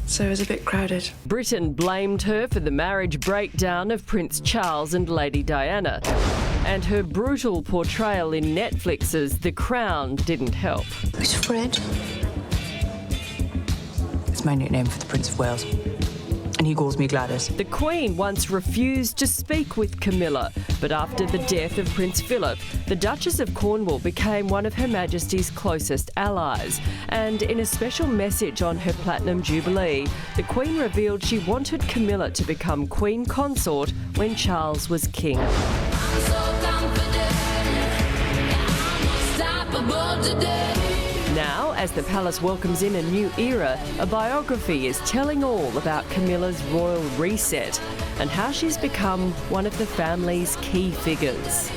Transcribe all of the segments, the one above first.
so it was a bit crowded. Britain blamed her for the marriage breakdown of Prince Charles and Lady Diana. And her brutal portrayal in Netflix's The Crown didn't help. Who's Fred? It's my nickname for the Prince of Wales. And he calls me Gladys. The Queen once refused to speak with Camilla, but after the death of Prince Philip, the Duchess of Cornwall became one of Her Majesty's closest allies. And in a special message on her Platinum Jubilee, the Queen revealed she wanted Camilla to become Queen Consort when Charles was king. I'm so confident, I'm unstoppable today. Now, as the palace welcomes in a new era, a biography is telling all about Camilla's royal reset and how she's become one of the family's key figures.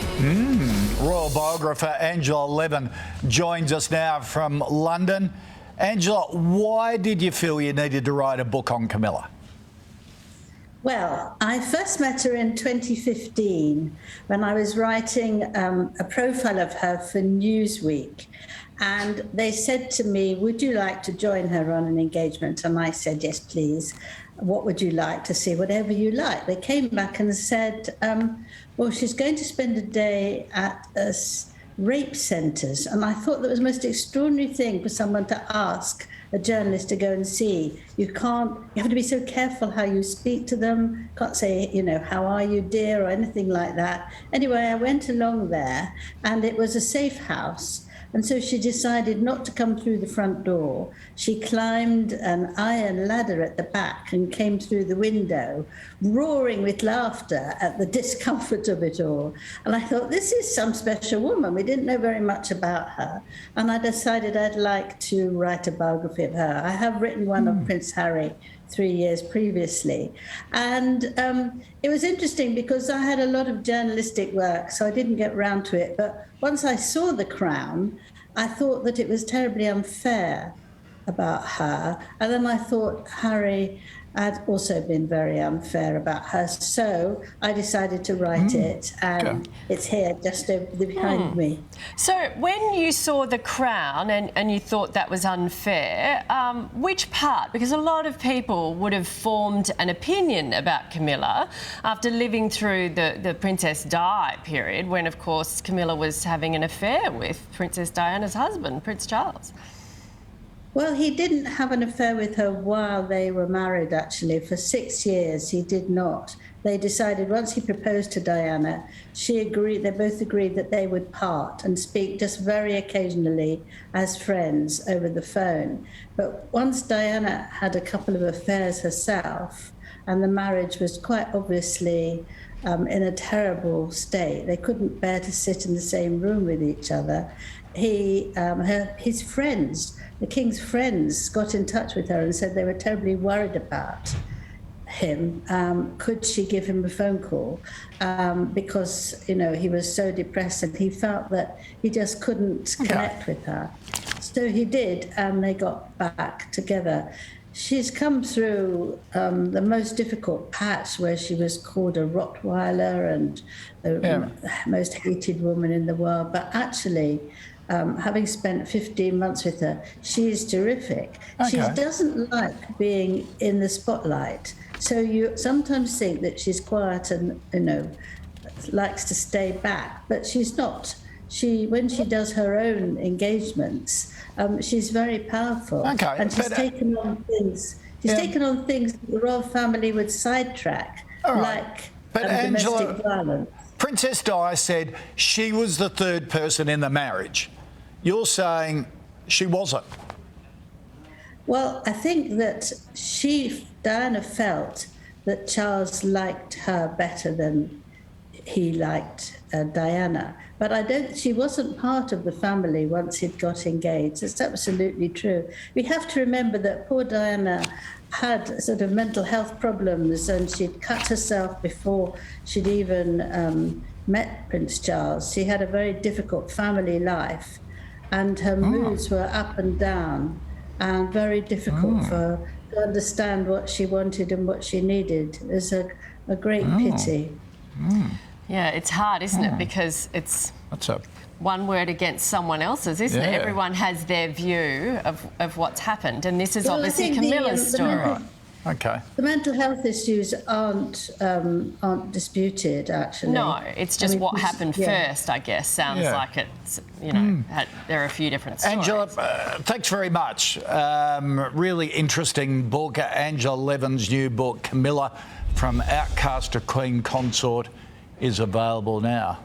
Royal biographer Angela Levin joins us now from London. Angela, why did you feel you needed to write a book on Camilla? Well, I first met her in 2015 when I was writing a profile of her for Newsweek. And they said to me, would you like to join her on an engagement? And I said, yes, please. What would you like to see? Whatever you like. They came back and said, well, she's going to spend a day at rape centres. And I thought that was the most extraordinary thing for someone to ask a journalist to go and see. You have to be so careful how you speak to them. Can't say, how are you, dear, or anything like that. Anyway, I went along there and it was a safe house. And so she decided not to come through the front door. She climbed an iron ladder at the back and came through the window, roaring with laughter at the discomfort of it all. And I thought, this is some special woman. We didn't know very much about her. And I decided I'd like to write a biography of her. I have written one of Prince Harry 3 years previously. And it was interesting because I had a lot of journalistic work, so I didn't get round to it. But once I saw The Crown, I thought that it was terribly unfair about her. And then I thought Harry had also been very unfair about her. So I decided to write it, and it's here just over behind me. So when you saw The Crown and you thought that was unfair, which part? Because a lot of people would have formed an opinion about Camilla after living through the Princess Di period, when, of course, Camilla was having an affair with Princess Diana's husband, Prince Charles. Well, he didn't have an affair with her while they were married, actually. For 6 years, he did not. They decided once he proposed to Diana, they both agreed that they would part and speak just very occasionally as friends over the phone. But once Diana had a couple of affairs herself, and the marriage was quite obviously in a terrible state, they couldn't bear to sit in the same room with each other. His friends, the king's friends, got in touch with her and said they were terribly worried about him. Could she give him a phone call? Because, he was so depressed and he felt that he just couldn't connect with her. So he did, and they got back together. She's come through the most difficult patch where she was called a Rottweiler and the most hated woman in the world. But actually, having spent 15 months with her, she is terrific. Okay. She doesn't like being in the spotlight. So you sometimes think that she's quiet and, likes to stay back, but she's not. When she does her own engagements, she's very powerful. Okay. And she's taken on things. She's taken on things that the royal family would sidetrack, like domestic violence. Princess Di said she was the third person in the marriage. You're saying she wasn't. Well, I think that Diana felt that Charles liked her better than he liked Diana. But she wasn't part of the family once he'd got engaged. It's absolutely true. We have to remember that poor Diana had sort of mental health problems, and she'd cut herself before she'd even met Prince Charles. She had a very difficult family life, and her moods were up and down, and very difficult for her to understand what she wanted and what she needed. It's a great pity. Yeah, it's hard, isn't it? Because it's one word against someone else's, isn't it? Yeah. Everyone has their view of what's happened, and this is Well, I obviously think Camilla's the story. Right. Okay. The mental health issues aren't disputed, actually. No, it's just what this- happened yeah. first, I guess. Sounds Yeah. like it's, you know, there are a few different stories. Angela, thanks very much. Really interesting book. Angela Levin's new book, Camilla, From Outcast to Queen Consort, is available now.